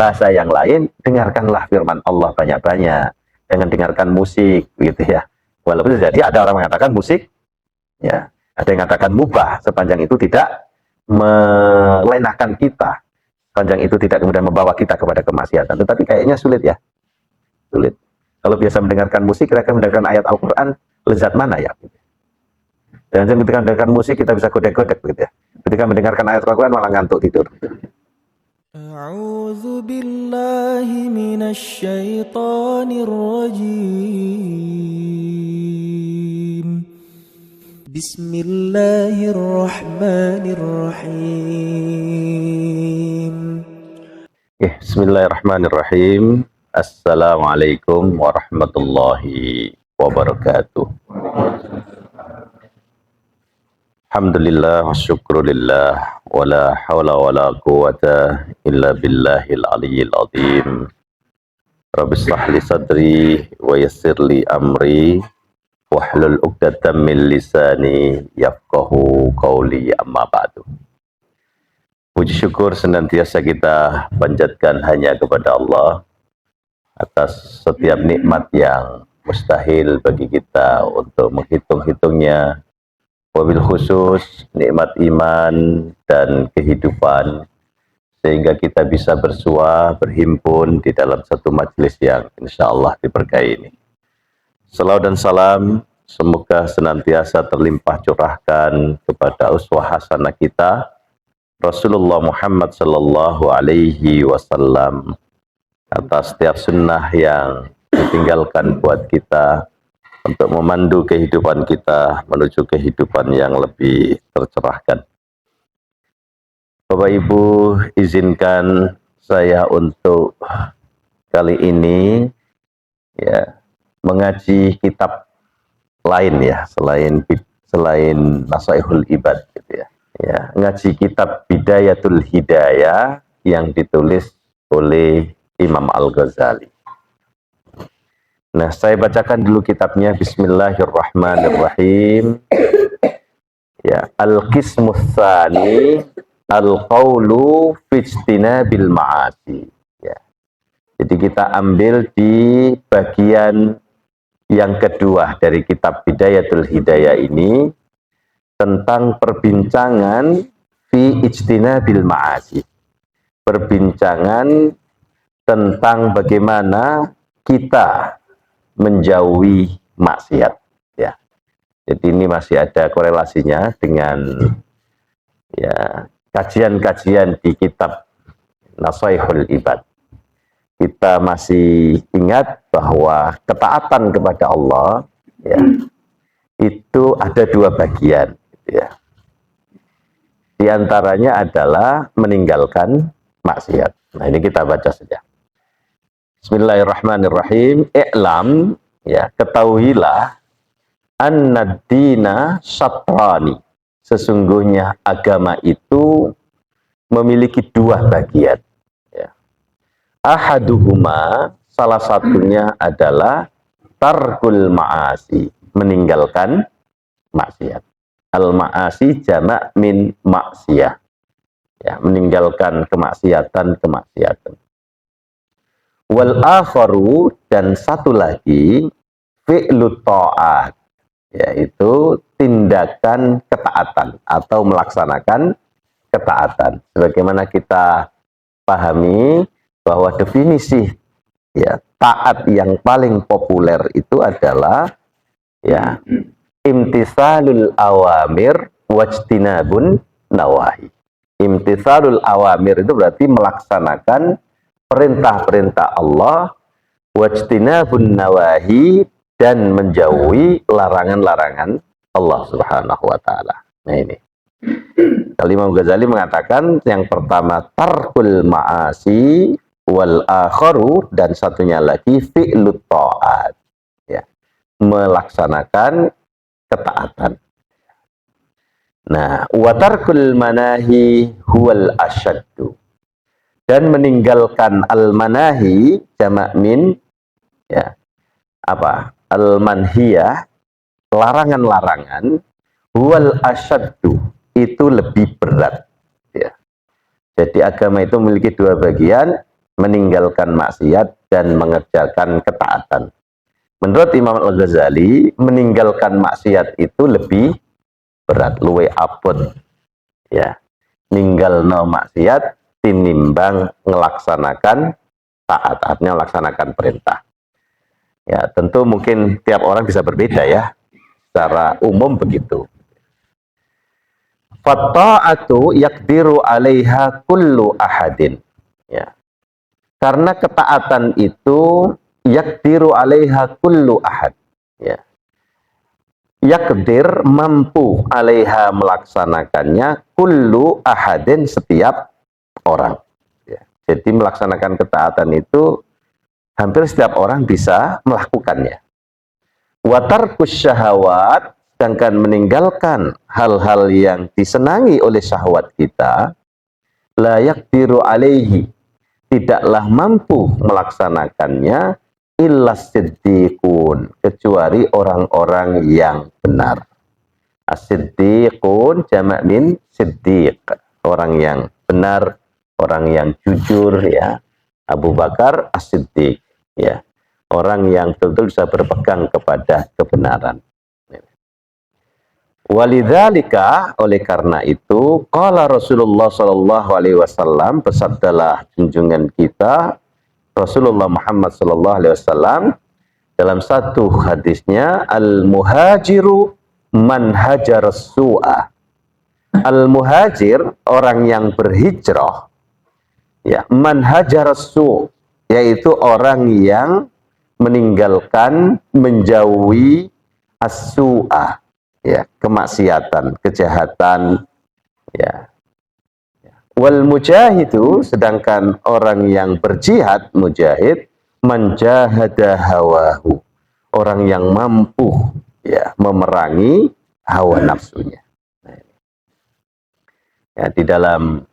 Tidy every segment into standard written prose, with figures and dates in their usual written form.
bahasa yang lain, dengarkanlah firman Allah banyak-banyak. Jangan dengarkan musik, gitu ya. Walaupun jadi ada orang mengatakan musik, ya, ada yang mengatakan mubah sepanjang itu tidak melenakan kita, sepanjang itu tidak kemudian membawa kita kepada kemaksiatan. Tetapi kayaknya sulit ya, sulit. Kalau biasa mendengarkan musik, kira-kira mendengarkan ayat Al-Quran, lezat mana ya? Dan ketika mendengarkan musik kita bisa godek-godek, gitu ya. Ketika mendengarkan ayat Al-Quran malah ngantuk tidur. A'udzu billahi minasy syaithanir rajim. Bismillahirrahmanirrahim. Bismillahirrahmanirrahim. Assalamualaikum warahmatullahi wabarakatuh. Alhamdulillah wa syukrulillah wa la hawla wa la quwata illa billahil aliyyil azim. Rabbi shrah li sadri wa yassir li amri wahlul 'uqdatam min lisani yafqahu qawli, amma ba'du. Puji syukur senantiasa kita panjatkan hanya kepada Allah atas setiap nikmat yang mustahil bagi kita untuk menghitung-hitungnya. Wabil khusus nikmat iman dan kehidupan, sehingga kita bisa bersua, berhimpun di dalam satu majelis yang insya Allah diberkahi ini. Salawat dan salam semoga senantiasa terlimpah curahkan kepada uswah hasanah kita Rasulullah Muhammad sallallahu alaihi wasallam, atas setiap sunnah yang ditinggalkan buat kita untuk memandu kehidupan kita menuju kehidupan yang lebih tercerahkan. Bapak Ibu, izinkan saya untuk kali ini ya mengaji kitab lain ya, selain Nasaihul Ibad gitu ya. Ya, ngaji kitab Bidayatul Hidayah yang ditulis oleh Imam Al-Ghazali. Nah, saya bacakan dulu kitabnya. Bismillahirrahmanirrahim. Ya, Al-Qismus Tsani Al-Qawlu Fijtinabil Ma'asi. Ya. Jadi kita ambil di bagian yang kedua dari kitab Bidayatul Hidayah ini tentang perbincangan fi ijtinabil ma'asi. Perbincangan tentang bagaimana kita menjauhi maksiat ya. Jadi ini masih ada korelasinya dengan ya kajian-kajian di kitab Nasaihul Ibad. Kita masih ingat bahwa ketaatan kepada Allah ya, itu ada dua bagian ya. Di antaranya adalah meninggalkan maksiat. Nah, ini kita baca saja. Bismillahirrahmanirrahim. I'lam, ya, ketahuilah, annad-dina syatrani. Sesungguhnya agama itu memiliki dua bagian. Ya. Ahaduhuma, salah satunya adalah tarkul ma'asi, meninggalkan maksiat. Al-ma'asi jamak min maksiyah. Ya, meninggalkan kemaksiatan. Wal akharu, dan satu lagi fi'lu ta'at, yaitu tindakan ketaatan atau melaksanakan ketaatan. Sebagaimana kita pahami bahwa definisi ya taat yang paling populer itu adalah ya imtisalul awamir wajtinabun nawahi. Imtisalul awamir itu berarti melaksanakan perintah-perintah Allah, wajtinabun nawahi, dan menjauhi larangan-larangan Allah Subhanahu wa taala. Nah ini. Imam Ghazali mengatakan yang pertama tarkul ma'asi, wal akharu, dan satunya lagi fi'lut ta'at. Ya. Melaksanakan ketaatan. Nah, wa tarkul manahi huwal asyaddu. Dan meninggalkan al-manahi jamak min ya apa? Al-manhiyah, larangan-larangan, huwal asyaddu, itu lebih berat ya. Jadi agama itu memiliki dua bagian, meninggalkan maksiat dan mengerjakan ketaatan. Menurut Imam Al-Ghazali, meninggalkan maksiat itu lebih berat, luwe abot, ya. Ninggalno maksiat tinimbang ngelaksanakan taat, artinya melaksanakan perintah. Ya, tentu mungkin tiap orang bisa berbeda ya. Secara umum begitu. Fatta'atu yakdiru 'alaiha kullu ahadin. Ya. Karena ketaatan itu yakdiru 'alaiha kullu ahad. Ya. Yakdir mampu 'alaiha melaksanakannya kullu ahadin setiap orang. Ya. Jadi melaksanakan ketaatan itu hampir setiap orang bisa melakukannya. Wa tarkus syahawat, sedangkan meninggalkan hal-hal yang disenangi oleh syahwat kita, la yaqdiru alaihi, tidaklah mampu melaksanakannya illa siddiqun, kecuali orang-orang yang benar. As-siddiqun jamak min siddiq, orang yang benar, orang yang jujur, ya. Abu Bakar as-siddiq, ya. Orang yang betul-betul bisa berpegang kepada kebenaran. Walidzalika, oleh karena itu, qala Rasulullah sallallahu alaihi wasallam, bersabdalah junjungan kita Rasulullah Muhammad sallallahu alaihi wasallam dalam satu hadisnya, al-muhajiru man hajaras su'a. Al-muhajir, orang yang berhijrah, ya, man hajaras su', yaitu orang yang meninggalkan, menjauhi as-su'a, ya, kemaksiatan, kejahatan, ya. Wal mujahidu, sedangkan orang yang berjihad, mujahid, manjahada hawahu, orang yang mampu, ya, memerangi hawa nafsunya. Ya, di dalam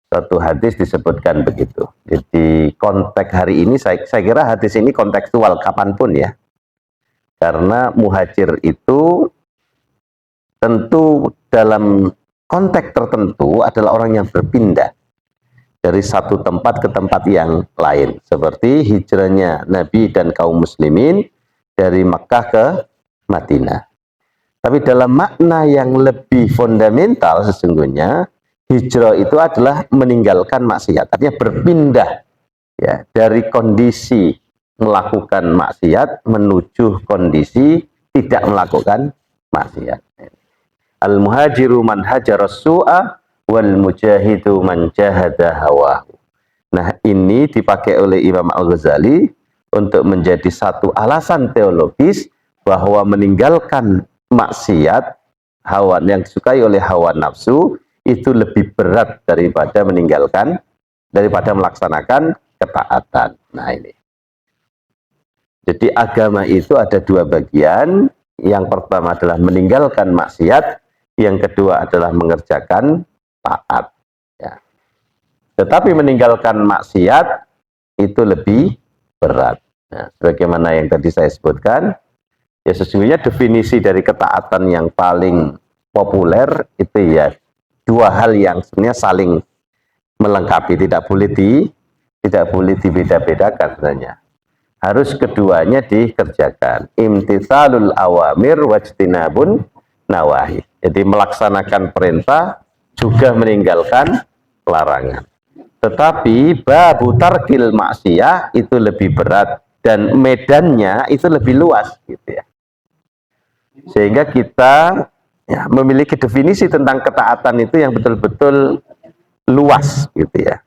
satu hadis disebutkan begitu. Jadi konteks hari ini saya kira hadis ini kontekstual kapanpun ya. Karena muhajir itu tentu dalam konteks tertentu adalah orang yang berpindah dari satu tempat ke tempat yang lain. Seperti hijrahnya Nabi dan kaum muslimin dari Makkah ke Madinah. Tapi dalam makna yang lebih fundamental sesungguhnya, hijrah itu adalah meninggalkan maksiat, artinya berpindah, ya, dari kondisi melakukan maksiat menuju kondisi tidak melakukan maksiat. Al-muhajiru man hajaras su'a wal mujahidu man jahada hawahu. Nah, ini dipakai oleh Imam Al-Ghazali untuk menjadi satu alasan teologis bahwa meninggalkan maksiat hawa yang disukai oleh hawa nafsu itu lebih berat daripada melaksanakan ketaatan. Nah, ini. Jadi agama itu ada dua bagian. Yang pertama adalah meninggalkan maksiat, yang kedua adalah mengerjakan taat. Ya. Tetapi meninggalkan maksiat itu lebih berat. Nah, sebagaimana yang tadi saya sebutkan, ya sesungguhnya definisi dari ketaatan yang paling populer itu ya dua hal yang sebenarnya saling melengkapi, tidak boleh dibeda-bedakan sebenarnya. Harus keduanya dikerjakan. Imtitsalul awamir wajtinabun nawahi. Jadi melaksanakan perintah juga meninggalkan larangan. Tetapi babu tarkil maksiyah itu lebih berat dan medannya itu lebih luas gitu ya. Sehingga kita ya, memiliki definisi tentang ketaatan itu yang betul-betul luas gitu ya.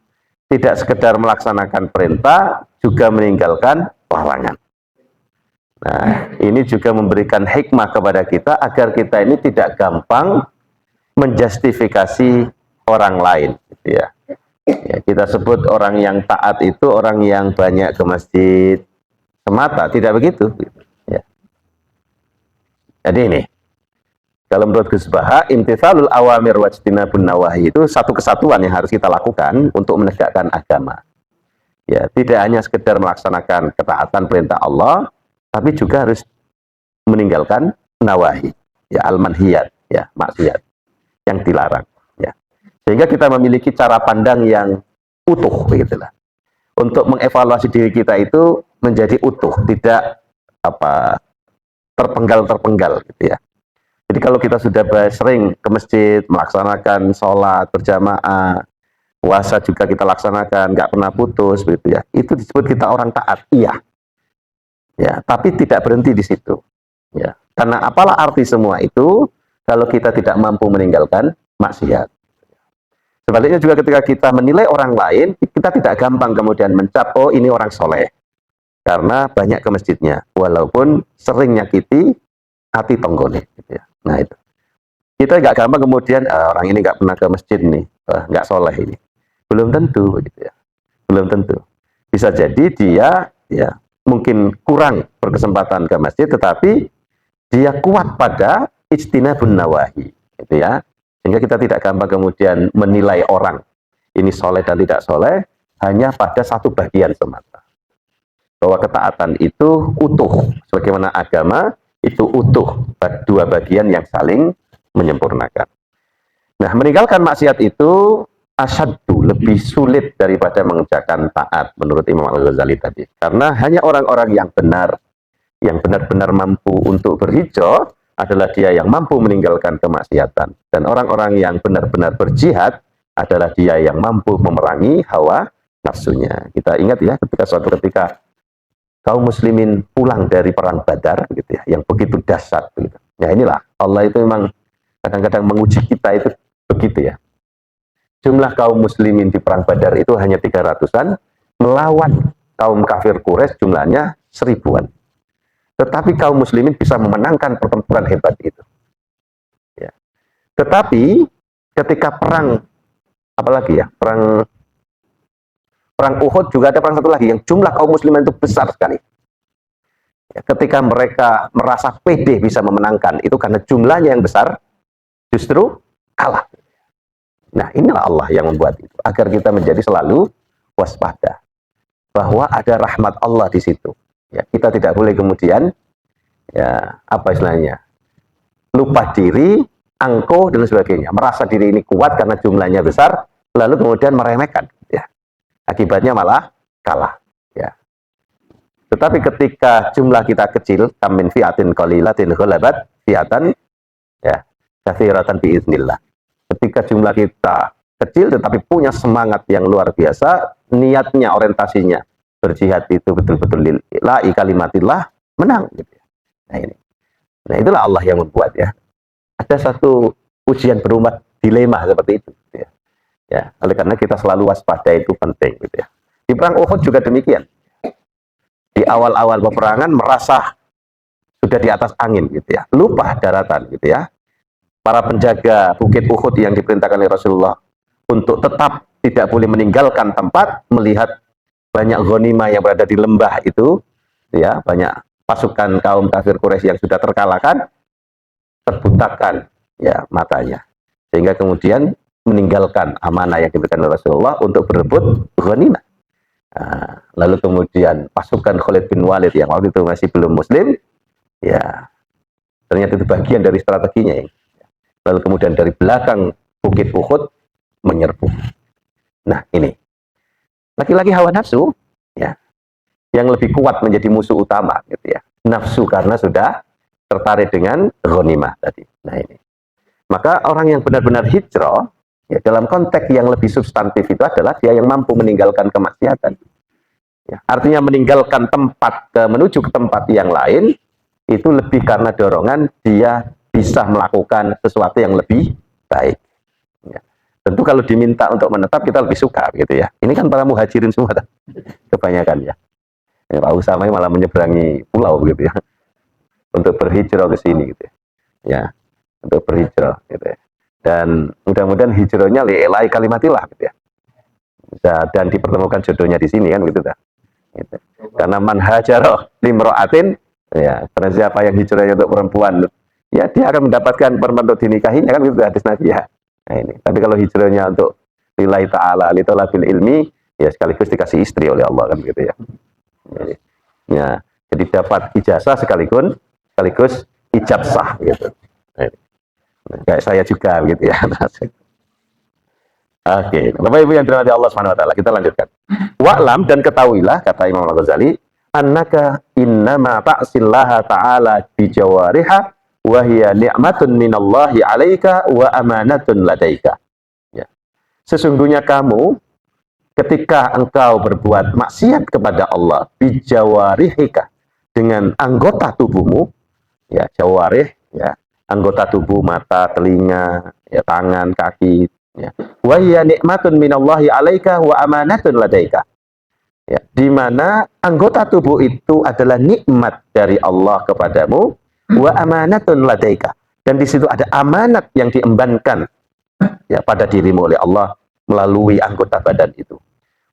Tidak sekedar melaksanakan perintah, juga meninggalkan larangan. Nah, ini juga memberikan hikmah kepada kita agar kita ini tidak gampang menjustifikasi orang lain gitu ya. Ya, kita sebut orang yang taat itu orang yang banyak ke masjid semata, tidak begitu ya. Jadi ini kalau menurut Gus Baha, imtitsalul awamir wajtinabun nawahi itu satu kesatuan yang harus kita lakukan untuk menegakkan agama. Ya, tidak hanya sekedar melaksanakan ketaatan perintah Allah, tapi juga harus meninggalkan nawahi, ya, al-manhiyat, ya, maksiat yang dilarang, ya. Sehingga kita memiliki cara pandang yang utuh begitulah. untuk mengevaluasi diri kita itu menjadi utuh, tidak terpenggal gitu ya. Jadi kalau kita sudah sering ke masjid, melaksanakan sholat berjamaah, puasa juga kita laksanakan, nggak pernah putus, begitu ya. Itu disebut kita orang taat, iya. Ya, tapi tidak berhenti di situ. Ya, karena apalah arti semua itu kalau kita tidak mampu meninggalkan maksiat. Sebaliknya juga ketika kita menilai orang lain, kita tidak gampang kemudian mencap, oh ini orang soleh, karena banyak ke masjidnya, walaupun sering nyakiti hati tonggone. Gitu ya. Nah itu, kita nggak gampang kemudian orang ini nggak pernah ke masjid nih, nggak soleh ini. Belum tentu, gitu ya. Belum tentu. Bisa jadi dia ya mungkin kurang berkesempatan ke masjid, tetapi dia kuat pada ijtinabun nawahi, gitu ya. Sehingga kita tidak gampang kemudian menilai orang ini soleh dan tidak soleh hanya pada satu bagian semata. Bahwa ketaatan itu utuh, sebagaimana agama itu utuh, dua bagian yang saling menyempurnakan. Nah, meninggalkan maksiat itu asyaddu, lebih sulit daripada mengerjakan taat menurut Imam Al-Ghazali tadi. Karena hanya orang-orang yang benar, yang benar-benar mampu untuk berhijrah adalah dia yang mampu meninggalkan kemaksiatan. Dan orang-orang yang benar-benar berjihad adalah dia yang mampu memerangi hawa nafsunya. Kita ingat ya, ketika suatu ketika kaum muslimin pulang dari perang Badar gitu ya, yang begitu dahsyat gitu. Ya inilah Allah itu memang kadang-kadang menguji kita itu begitu ya. Jumlah kaum muslimin di perang Badar itu hanya 300-an, melawan kaum kafir Quraisy jumlahnya 1000-an. Tetapi kaum muslimin bisa memenangkan pertempuran hebat itu. Ya. Tetapi ketika perang, apalagi ya, perang Uhud juga ada perang satu lagi yang jumlah kaum muslimin itu besar sekali. Ya, ketika mereka merasa pede bisa memenangkan itu karena jumlahnya yang besar, justru kalah. Nah inilah Allah yang membuat itu agar kita menjadi selalu waspada bahwa ada rahmat Allah di situ. Ya, kita tidak boleh kemudian ya apa istilahnya lupa diri, angkuh dan sebagainya, merasa diri ini kuat karena jumlahnya besar, lalu kemudian meremehkan. Ya, akibatnya malah kalah. Ya. Tetapi ketika jumlah kita kecil, kamin fiatin qalilatin ghalabat fiatan ya katsiratan biiznillah. Ketika jumlah kita kecil tetapi punya semangat yang luar biasa, niatnya, orientasinya berjihad itu betul-betul lillahi kalimatillah, menang gitu ya. Nah ini. Nah itulah Allah yang membuat ya. Ada satu ujian berumat dilema seperti itu gitu ya. Ya, oleh karena kita selalu waspada itu penting gitu ya. Di perang Uhud juga demikian. Di awal-awal peperangan merasa sudah di atas angin gitu ya. Lupa daratan gitu ya. Para penjaga Bukit Uhud yang diperintahkan oleh Rasulullah untuk tetap tidak boleh meninggalkan tempat melihat banyak ghanimah yang berada di lembah itu, ya banyak pasukan kaum kafir Quraisy yang sudah terkalahkan, terbutakan ya matanya, sehingga kemudian meninggalkan amanah yang diberikan oleh Rasulullah untuk berebut ghanimah. Nah, lalu kemudian pasukan Khalid bin Walid yang waktu itu masih belum Muslim, ya ternyata itu bagian dari strateginya ya. Lalu kemudian dari belakang Bukit Uhud menyerbu. Nah ini lagi-lagi hawa nafsu ya yang lebih kuat menjadi musuh utama gitu ya. Nafsu karena sudah tertarik dengan ghanimah tadi. Nah ini. Maka orang yang benar-benar hijrah ya dalam konteks yang lebih substantif itu adalah dia yang mampu meninggalkan kemaksiatan. Ya, artinya meninggalkan tempat menuju ke tempat yang lain itu lebih karena dorongan dia bisa melakukan sesuatu yang lebih baik. Ya. Tentu kalau diminta untuk menetap kita lebih suka gitu ya. Ini kan para muhajirin semua kebanyakan ya. Ya Pak Usama malah menyeberangi pulau gitu ya. Untuk berhijrah ke sini gitu ya. Ya, untuk berhijrah gitu ya. Dan mudah-mudahan hijrahnya li'ilai kalimatillah gitu ya. Dan dipertemukan jodohnya di sini kan gitu dah. Gitu. Karena man hajarah limra'atin ya, karena siapa yang hijrahnya untuk perempuan ya dia akan mendapatkan perempuan untuk dinikahinya kan gitu hadis Nabi ya. Nah ini. Tapi kalau hijrahnya untuk lillahi ta'ala li talabil ilmi ya sekaligus dikasih istri oleh Allah kan gitu ya. Ya, jadi dapat ijazah sekaligus ijab sah gitu. Nah, kayak saya juga gitu ya. Oke, Bapak Ibu yang dirahmati Allah Subhanahu wa taala, kita lanjutkan. Wa'lam, dan ketahuilah, kata Imam Al-Ghazali, annaka innama ta'sillaha ta'ala bijawariha wa hiya ni'matun minallahi 'alaika wa amanatun ladaika. Ya. Sesungguhnya kamu ketika engkau berbuat maksiat kepada Allah bijawarihika, dengan anggota tubuhmu, ya, jawarih, ya, anggota tubuh, mata, telinga, ya, tangan, kaki, ya. Wa hiya ni'matun minallahi 'alaika wa amanatun ladaika. Ya, di mana anggota tubuh itu adalah nikmat dari Allah kepadamu, wa amanatun ladaika, dan di situ ada amanat yang diembankan, ya, pada dirimu oleh Allah melalui anggota badan itu.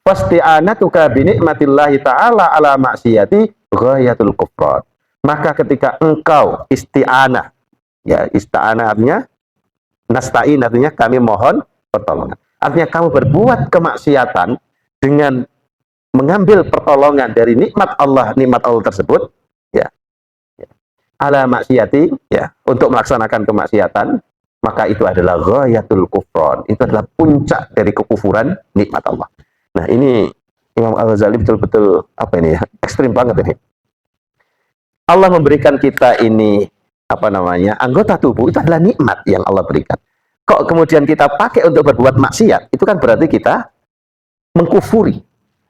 Fasti'anatuka bi nikmatillahi ta'ala ala maksiyati ghayatul kufran. Maka ketika engkau isti'anah, ya, isti'anah artinya nasta'in, artinya kami mohon pertolongan. Artinya kamu berbuat kemaksiatan dengan mengambil pertolongan dari nikmat Allah tersebut, ya, ya, ala maksiati, ya, untuk melaksanakan kemaksiatan, maka itu adalah ghayatul kufran, itu adalah puncak dari kekufuran nikmat Allah. Nah, ini Imam Al-Ghazali betul-betul apa ini ya, ekstrim banget ini. Allah memberikan kita ini apa namanya, anggota tubuh itu adalah nikmat yang Allah berikan. Kok kemudian kita pakai untuk berbuat maksiat, itu kan berarti kita mengkufuri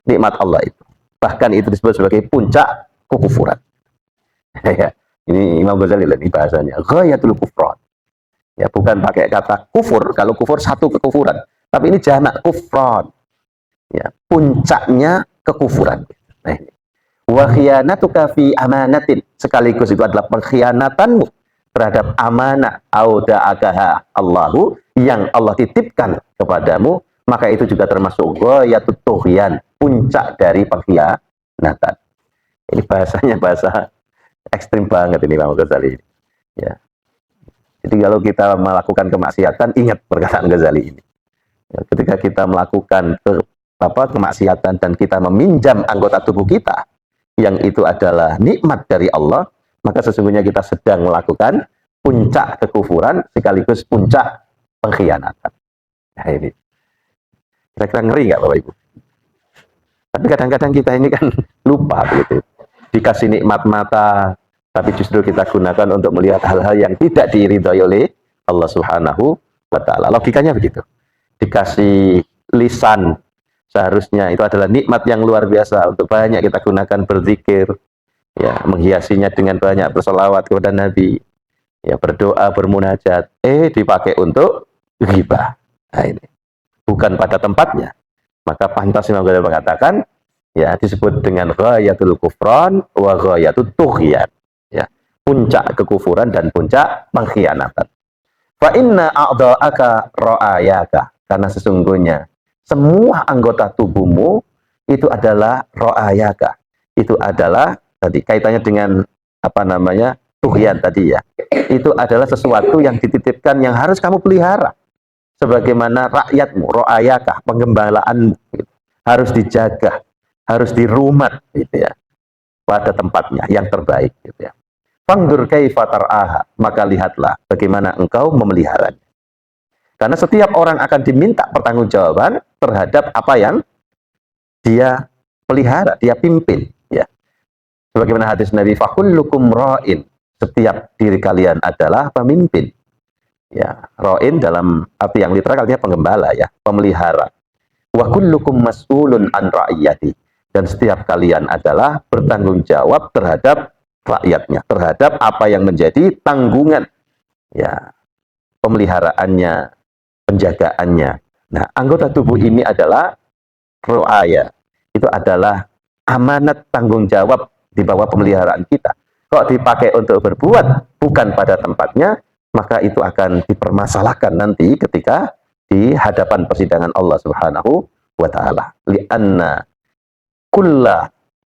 nikmat Allah itu. Bahkan itu disebut sebagai puncak kekufuran. Ya, ini Imam Ghazali ini bahasanya ghayatul kufran. Ya, bukan pakai kata kufur. Kalau kufur satu kekufuran, tapi ini jamak kufran. Ya, puncaknya kekufuran. Nah, ini. Wa khiyanatuka fi amanatin, sekaligus itu adalah pengkhianatanmu terhadap amanah auda'akaha Allahu, yang Allah titipkan kepadamu, maka itu juga termasuk ghayatut tughyan, puncak dari pengkhianatan. Ini bahasanya bahasa ekstrim banget ini Imam Ghazali. Ya. Jadi kalau kita melakukan kemaksiatan, ingat perkataan Ghazali ini. Ya, ketika kita melakukan kemaksiatan dan kita meminjam anggota tubuh kita, yang itu adalah nikmat dari Allah, maka sesungguhnya kita sedang melakukan puncak kekufuran sekaligus puncak pengkhianatan. Nah, ini kira-kira ngeri nggak Bapak Ibu? Tapi kadang-kadang kita ini kan lupa begitu. Dikasih nikmat mata, tapi justru kita gunakan untuk melihat hal-hal yang tidak diridhoi oleh Allah Subhanahu wa Ta'ala. Logikanya begitu. Dikasih lisan, seharusnya itu adalah nikmat yang luar biasa untuk banyak kita gunakan berzikir, ya, menghiasinya dengan banyak bersolawat kepada Nabi, ya, berdoa, bermunajat, dipakai untuk ghibah. Nah, ini bukan pada tempatnya. Maka pantas Imam Ghazali mengatakan, ya, disebut dengan ghayatul kufran wa ghayatut tughyan, ya, puncak kekufuran dan puncak pengkhianatan. Fa inna a'dha'aka ra'ayaka, karena sesungguhnya semua anggota tubuhmu itu adalah ra'ayaka. Itu adalah tadi kaitannya dengan apa namanya, tughyan tadi, ya. Itu adalah sesuatu yang dititipkan yang harus kamu pelihara. Sebagaimana rakyatmu, ra'ayaka, penggembalaanmu, gitu, harus dijaga, harus dirumat, gitu ya, pada tempatnya yang terbaik, gitu ya. Fangdur kaifa tar'aha, maka lihatlah bagaimana engkau memeliharanya. Karena setiap orang akan diminta pertanggungjawaban terhadap apa yang dia pelihara, dia pimpin, ya. Sebagaimana hadis Nabi, fakullukum ra'in, setiap diri kalian adalah pemimpin. Ya, ra'in dalam arti yang literal artinya penggembala, ya, pemelihara. Wa kullukum mas'ulun an ra'iyati, dan setiap kalian adalah bertanggung jawab terhadap rakyatnya, terhadap apa yang menjadi tanggungan, ya, pemeliharaannya, penjagaannya. Nah, anggota tubuh ini adalah ru'aya, itu adalah amanat tanggung jawab di bawah pemeliharaan kita. Kok dipakai untuk berbuat bukan pada tempatnya, maka itu akan dipermasalahkan nanti ketika di hadapan persidangan Allah Subhanahu wa Ta'ala. Li'anna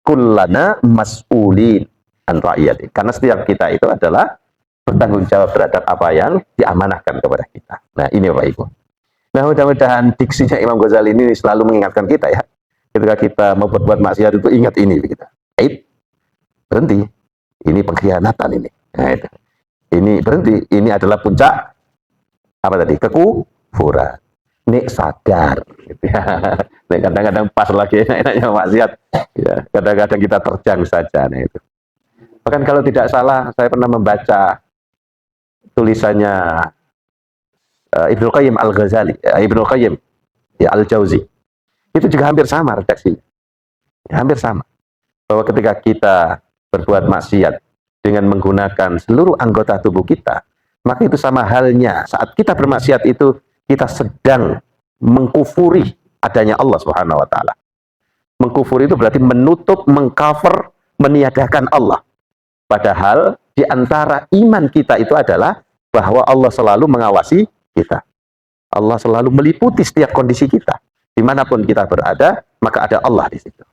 kullana mas'ulin an ra'iyati. Karena setiap kita itu adalah bertanggung jawab terhadap apa yang diamanahkan kepada kita. Nah, ini Bapak Ibu. Nah, mudah-mudahan diksinya Imam Ghazali ini selalu mengingatkan kita, ya. Ketika kita mau berbuat maksiat itu ingat ini kita. Berhenti. Ini pengkhianatan ini. Nah, itu. Ini berhenti. Ini adalah puncak apa tadi? Kekufuran. nek sadar gitu ya. Nek kadang-kadang pas lagi enak-enaknya maksiat ya, kadang-kadang kita terjang saja. Nah itu. Bahkan kalau tidak salah saya pernah membaca tulisannya Ibnu Qayyim Al-Ghazali, Ibnu Qayyim ya Al-Jauzi. Itu juga hampir sama redaksinya. Ya, hampir sama. Bahwa ketika kita berbuat maksiat dengan menggunakan seluruh anggota tubuh kita, maka itu sama halnya saat kita bermaksiat itu kita sedang mengkufuri adanya Allah Subhanahu wa taala. Mengkufuri itu berarti menutup, mengcover, meniadakan Allah. Padahal di antara iman kita itu adalah bahwa Allah selalu mengawasi kita. Allah selalu meliputi setiap kondisi kita. Dimanapun kita berada, maka ada Allah di situ.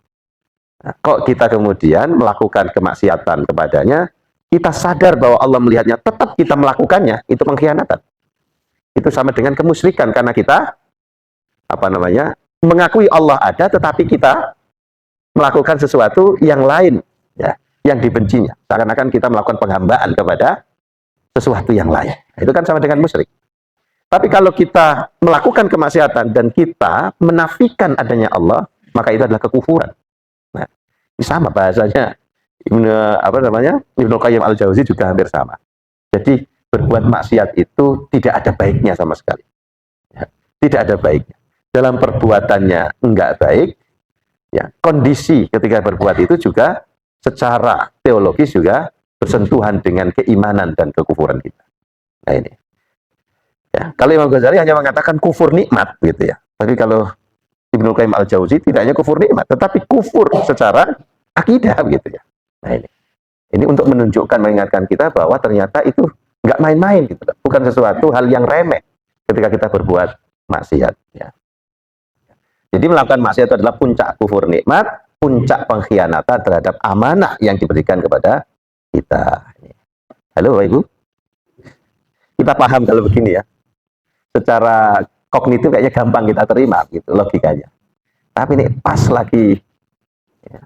Nah, kok kita kemudian melakukan kemaksiatan kepadanya, kita sadar bahwa Allah melihatnya, tetap kita melakukannya, itu pengkhianatan. Itu sama dengan kemusyrikan, karena kita mengakui Allah ada, tetapi kita melakukan sesuatu yang lain, ya, yang dibencinya. Seakan-akan kita melakukan penghambaan kepada sesuatu yang lain. Itu kan sama dengan musyrik. Tapi kalau kita melakukan kemaksiatan dan kita menafikan adanya Allah, maka itu adalah kekufuran. Nah, ini sama bahasanya Ibnu Qayyim Al-Jauzi juga hampir sama. Jadi berbuat maksiat itu tidak ada baiknya sama sekali. Ya, tidak ada baiknya. Dalam perbuatannya enggak baik, ya, kondisi ketika berbuat itu juga secara teologis juga bersentuhan dengan keimanan dan kekufuran kita. Nah ini. Ya, kalau Imam Ghazali hanya mengatakan kufur nikmat gitu ya. Tapi kalau Ibnu Qayyim Al-Jauzi tidak hanya kufur nikmat, tetapi kufur secara akidah gitu ya. Nah ini. Ini untuk menunjukkan, mengingatkan kita bahwa ternyata itu nggak main-main gitu. Bukan sesuatu hal yang remeh ketika kita berbuat maksiat ya. Jadi melakukan maksiat itu adalah puncak kufur nikmat, puncak pengkhianatan terhadap amanah yang diberikan kepada kita. Halo Bapak Ibu. Kita paham kalau begini ya. Secara kognitif kayaknya gampang kita terima gitu logikanya. Tapi ini pas lagi ya,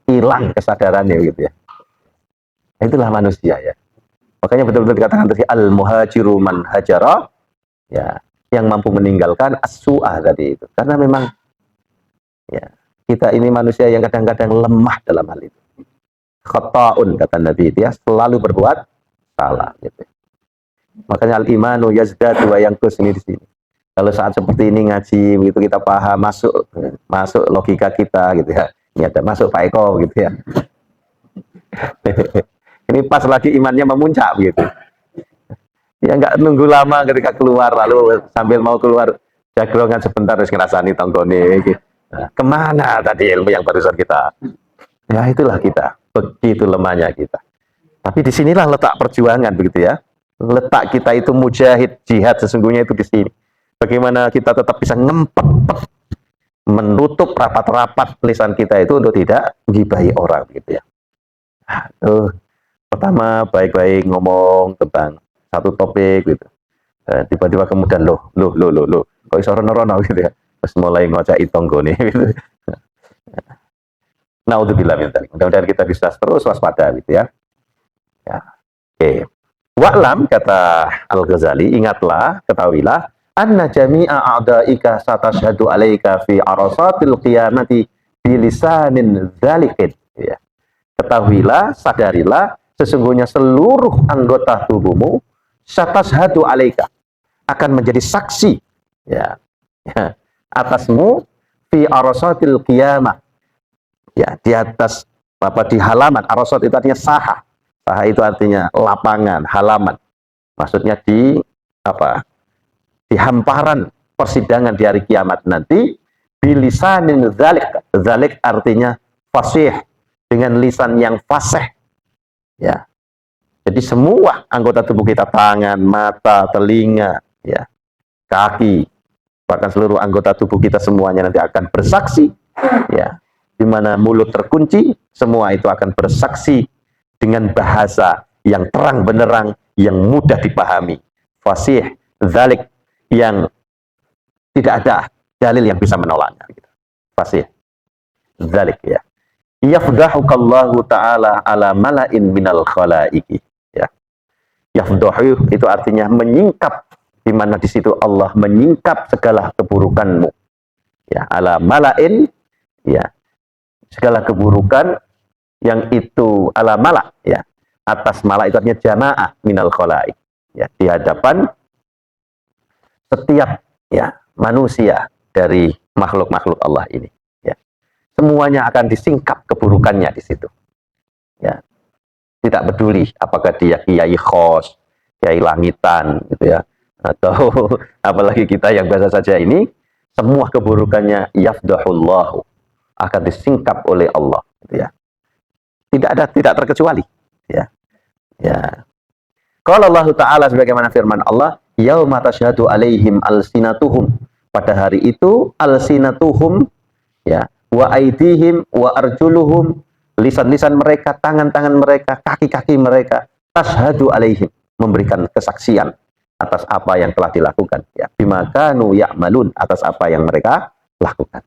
hilang kesadarannya gitu ya. Itulah manusia ya. Makanya betul-betul dikatakan tadi al-muhajiru man hajara, ya, yang mampu meninggalkan as-su'ah tadi itu. Karena memang ya, kita ini manusia yang kadang-kadang lemah dalam hal itu. Khata'un kata Nabi, dia selalu berbuat salah gitu. Makanya al-imanu yazdadu wa yanqus ini di sini. Kalau saat seperti ini ngaji begitu kita paham, masuk logika kita gitu ya. Ini ada masuk Pak Eko gitu ya. Ini pas lagi imannya memuncak gitu. Ya nggak nunggu lama ketika keluar, lalu sambil mau keluar jagrongan sebentar terus ngerasani tonggone gitu. Nah, kemana tadi ilmu yang barusan kita? Ya itulah kita, begitu lemahnya kita. Tapi disinilah letak perjuangan begitu ya. Letak kita itu mujahid, jihad sesungguhnya itu di sini. Bagaimana kita tetap bisa ngempet, menutup rapat-rapat lisan kita itu untuk tidak gibahi orang gitu ya. Pertama baik-baik ngomong tentang satu topik gitu. Tiba-tiba kemudian loh, kok iso rono-rono gitu ya. Terus mulai ngocai tonggone gitu. Naudzubillah min dzalik. Mudah-mudahan kita bisa terus waspada gitu ya. Ya. Oke. Wa'lam kata Al-Ghazali, ingatlah, ketahuilah, anna jami'a a'da'ika satashhadu 'alaika fi arasatil qiyamati bilisanin dzalikin. Ya. Ketahuilah, sadarilah, sesungguhnya seluruh anggota tubuhmu satashhadu 'alaika akan menjadi saksi ya, atasmu fi arasatil qiyamah. Ya, di atas di halaman. Arasat itu artinya saha. Saha itu artinya lapangan, halaman. Maksudnya di hamparan persidangan di hari kiamat nanti bilisanin dzalik. Dzalik artinya fasih, dengan lisan yang fasih. Ya. Jadi semua anggota tubuh kita, tangan, mata, telinga, ya, kaki, bahkan seluruh anggota tubuh kita semuanya nanti akan bersaksi, ya. Di mana mulut terkunci, semua itu akan bersaksi dengan bahasa yang terang benderang, yang mudah dipahami. Fasih, dzalik, yang tidak ada dalil yang bisa menolaknya. Fasih, dzalik ya. Yafdahukallahu ta'ala ala mala'in minal khalaiki. Ya. Yafdahu itu artinya menyingkap di mana di situ Allah menyingkap segala keburukanmu. Ya, ala malain, ya, segala keburukan yang itu ala mala, ya, atas mala itu artinya jamaah minal khalaik, ya, di hadapan setiap, ya, manusia dari makhluk-makhluk Allah ini, ya, semuanya akan disingkap keburukannya di situ, ya, tidak peduli apakah dia kiai khos, kiai langitan, gitu ya, atau apalagi kita yang biasa saja ini, semua keburukannya yafdahullahu, akan disingkap oleh Allah, gitu ya. Tidak terkecuali, ya. Ya. Qala Allah Ta'ala sebagaimana firman Allah, yauma tasyhadu alaihim alsinatuhum, pada hari itu alsinatuhum, ya, wa aidihim wa arjuluhum, lisan-lisan mereka, tangan-tangan mereka, kaki-kaki mereka, tasyhadu alaihim, memberikan kesaksian atas apa yang telah dilakukan, ya, bima kanu ya'malun, atas apa yang mereka lakukan.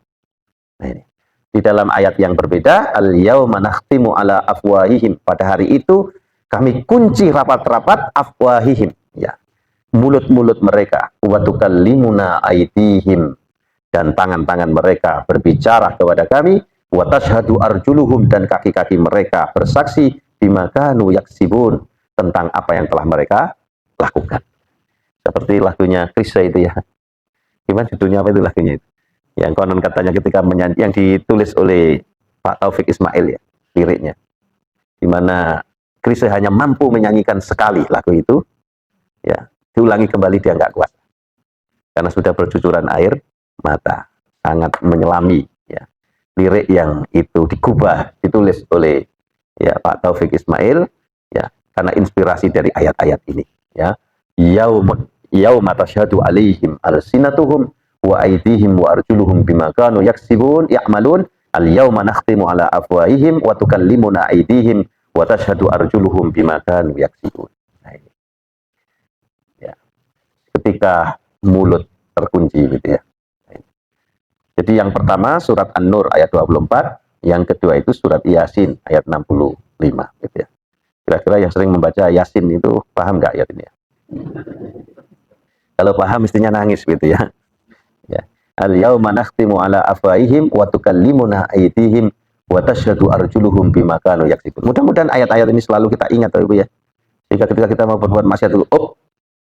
Nah, ini di dalam ayat yang berbeda, al-yauma nakhtimu ala afwahihim, pada hari itu kami kunci rapat-rapat afwahihim, ya, mulut-mulut mereka, wa tukallimuna aydihim, dan tangan-tangan mereka berbicara kepada kami, wa tashhadu arjuluhum, dan kaki-kaki mereka bersaksi bima kanu yaksibun, tentang apa yang telah mereka lakukan. Seperti lagunya Krisya itu, ya. Gimana judulnya, apa itu lagunya itu? Yang konon katanya ketika menyanyi, yang ditulis oleh Pak Taufik Ismail, ya, liriknya, di mana Krisya hanya mampu menyanyikan sekali lagu itu, ya, diulangi kembali dia nggak kuat karena sudah bercucuran air mata, sangat menyelami, ya, lirik yang itu digubah, ditulis oleh, ya, Pak Taufik Ismail, ya, karena inspirasi dari ayat-ayat ini, ya, yauma tasyhadu alaihim alsinatuhum wa aydihim wa arjuluhum bima kanu yaksibun ya'malun, al-yauma nakhtimu ala afwahihim wa tukallimuna aydihim wa tashhadu arjuluhum bima kanu yaksibun. Nah, ini, ya, ketika mulut terkunci, gitu ya. Nah, jadi yang pertama surat An-Nur ayat 24, yang kedua itu surat Yasin ayat 65, gitu ya. Kira-kira yang sering membaca Yasin itu paham nggak ayat ini, ya? Kalau paham mestinya nangis, gitu ya. Ya. Al-yauma nakhtimu ala afwahihim wa tukallimuna aydihim wa tashhadu arjuluhum bima kanu yaksibun. Mudah-mudahan ayat-ayat ini selalu kita ingat, Ibu, ya. Jika ketika kita mau berbuat maksiat itu, oh,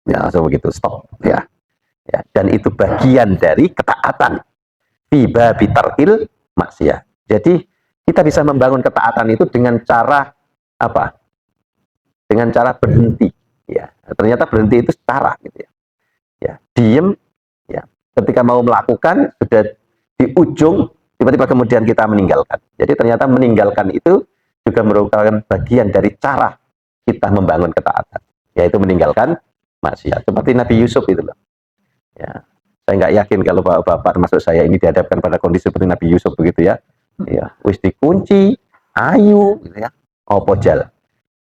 ya, langsung begitu, stop, ya. Ya, dan itu bagian dari ketaatan fi babi tarkil maksiat. Jadi kita bisa membangun ketaatan itu dengan cara apa? Dengan cara berhenti, ya. Ternyata berhenti itu cara, gitu ya. Ya, diem, ya. Ketika mau melakukan, sudah di ujung, tiba-tiba kemudian kita meninggalkan. Jadi ternyata meninggalkan itu juga merupakan bagian dari cara kita membangun ketaatan, yaitu meninggalkan maksiat. Seperti Nabi Yusuf itu loh. Ya, saya nggak yakin kalau bapak-bapak termasuk saya ini dihadapkan pada kondisi seperti Nabi Yusuf, begitu ya. Ya, wis dikunci, ayu, gitu ya. Opo jal.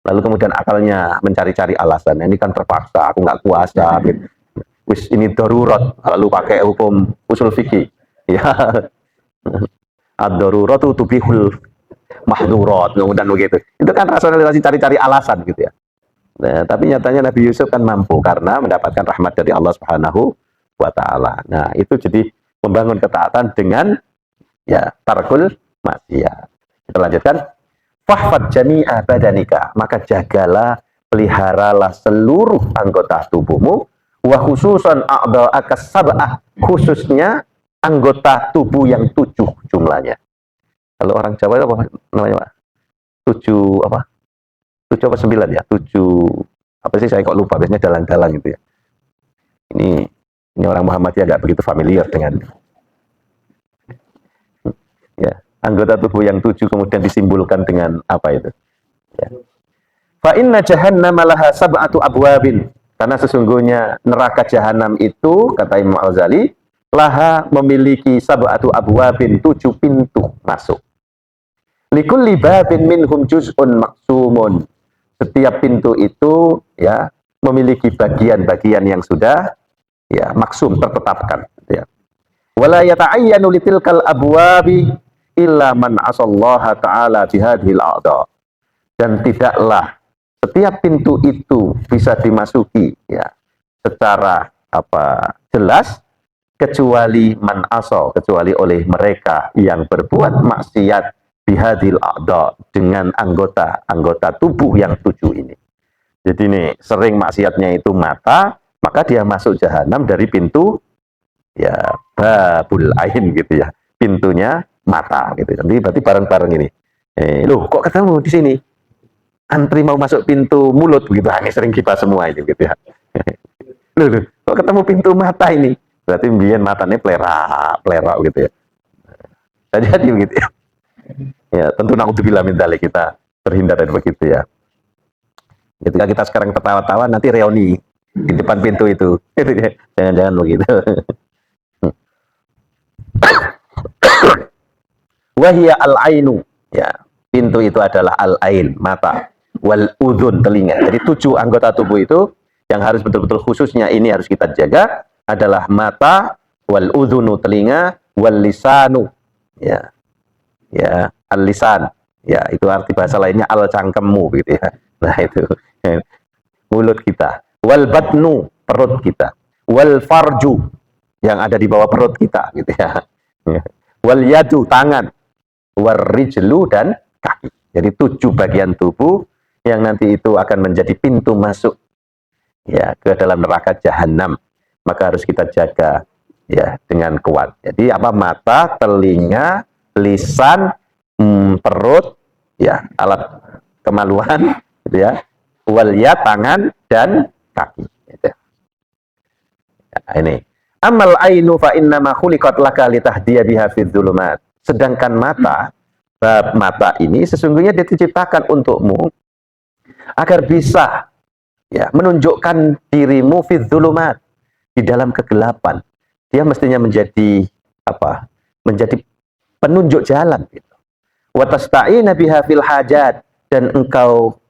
Lalu kemudian akalnya mencari-cari alasan. Ini kan terpaksa, aku nggak kuasa, gitu. Wis ini darurat, lalu pakai hukum usul fikih, ya, ad-daruratu tubihul mahdurat, kemudian begitu. Itu kan rasionalisasi, cari-cari alasan, gitu ya. Nah, tapi nyatanya Nabi Yusuf kan mampu karena mendapatkan rahmat dari Allah Subhanahu wa Ta'ala. Nah, itu jadi membangun ketaatan dengan, ya, tarkul maksiat. Kita lanjutkan. Fahfad jami'a badanika, maka jagalah, peliharalah seluruh anggota tubuhmu, wa khususan a'dha'aka sab'ah, khususnya anggota tubuh yang 7 jumlahnya. Kalau orang Jawa itu apa namanya, Pak? 7 apa? 7 apa 9 ya? 7 apa sih, saya kok lupa, biasanya dalang-dalang gitu ya. Ini orang Muhammadiyah nggak begitu familiar dengan, ya, anggota tubuh yang 7 kemudian disimbolkan dengan apa itu? Ya. Fa inna jahannama laha sab'atu abwabin, karena sesungguhnya neraka jahanam itu, kata Imam Al-Ghazali, laha memiliki sab'atu abwabin, 7 pintu masuk. Likulli babin minhum juz'un maksumun. Setiap pintu itu, ya, memiliki bagian-bagian yang sudah, ya, maksum, tertetapkan, ya. Wala yata'ayyanu litilkal abwabi illa man asallaha ta'ala bihadhil a'dha. Dan tidaklah setiap pintu itu bisa dimasuki, ya, secara jelas, kecuali man aso, kecuali oleh mereka yang berbuat maksiat bihadil a'da, dengan anggota tubuh yang 7 ini. Jadi nih, sering maksiatnya itu mata, maka dia masuk jahanam dari pintu ya babul ain gitu ya, pintunya mata gitu. Jadi berarti bareng-bareng ini. Loh, kok ketemu di sini? Antri mau masuk pintu mulut begitu. Ini sering kita semua ini gitu ya. Loh, kok ketemu pintu mata ini? Berarti mbiyen matanya plerak gitu ya. Jadi begitu ya. Ya, tentu naudzubillah min dzalik, kita terhindar dari begitu ya. Ketika kita sekarang tertawa-tawa, nanti reuni di depan pintu itu. Jangan-jangan begitu. Wahia al-ainu, ya, pintu itu adalah al-ain, mata, wal udhun, telinga. Jadi 7 anggota tubuh itu yang harus betul-betul khususnya ini harus kita jaga adalah mata, wal udhunu, telinga, wal lisanu, ya, ya, al-lisan, ya, itu arti bahasa lainnya al-cangkemmu gitu ya. Nah itu mulut kita, wal batnu, perut kita, wal farju, yang ada di bawah perut kita gitu ya, wal yadu, tangan, wal rijlu, dan kaki. Jadi 7 bagian tubuh yang nanti itu akan menjadi pintu masuk ya ke dalam neraka jahanam. Maka harus kita jaga ya dengan kuat. Jadi mata, telinga, lisan, perut, ya, alat kemaluan gitu ya, wal ya, tangan, dan kaki gitu. Nah, ini amal ainu fa innama khuliqat laka litahdiya biha fid dzulumat. Sedangkan mata ini sesungguhnya dia diciptakan untukmu agar bisa ya menunjukkan dirimu fid dzulumat, di dalam kegelapan. Dia mestinya menjadi menjadi penunjuk jalan gitu. Wa tasta'ina biha fil hajat, dan engkau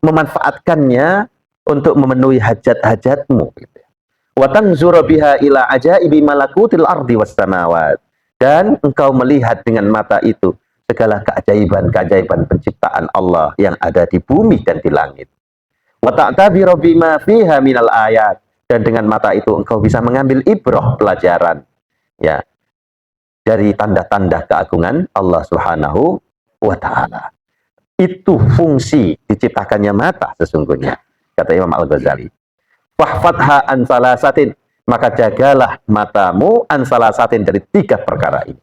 memanfaatkannya untuk memenuhi hajat-hajatmu gitu. Wa tanzuru biha ila ajaibi malakutil ardi was samawat, dan engkau melihat dengan mata itu segala keajaiban-keajaiban penciptaan Allah yang ada di bumi dan di langit. Wa ta'tabiru bima fiha minal ayat, dan dengan mata itu engkau bisa mengambil ibrah, pelajaran ya dari tanda-tanda keagungan Allah Subhanahu wa taala. Itu fungsi diciptakannya mata sesungguhnya, kata Imam Al-Ghazali. Fahfatha an salasatin, maka jagalah matamu an salasatin, dari 3 perkara ini.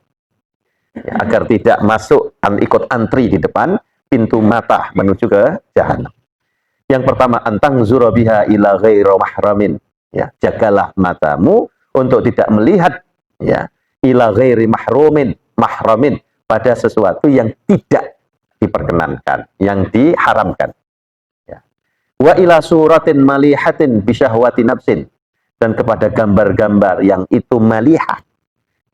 Ya, agar tidak masuk ikut antri di depan pintu mata menuju ke jahanam. Yang pertama, antang zurabiha ila ghairi mahramin. Ya, jagalah matamu untuk tidak melihat ya ila ghairi mahramin, pada sesuatu yang tidak diperkenankan, yang diharamkan. Ya. Wa ila suratin malihatin bisyahwati nafsin, dan kepada gambar-gambar yang itu malihah,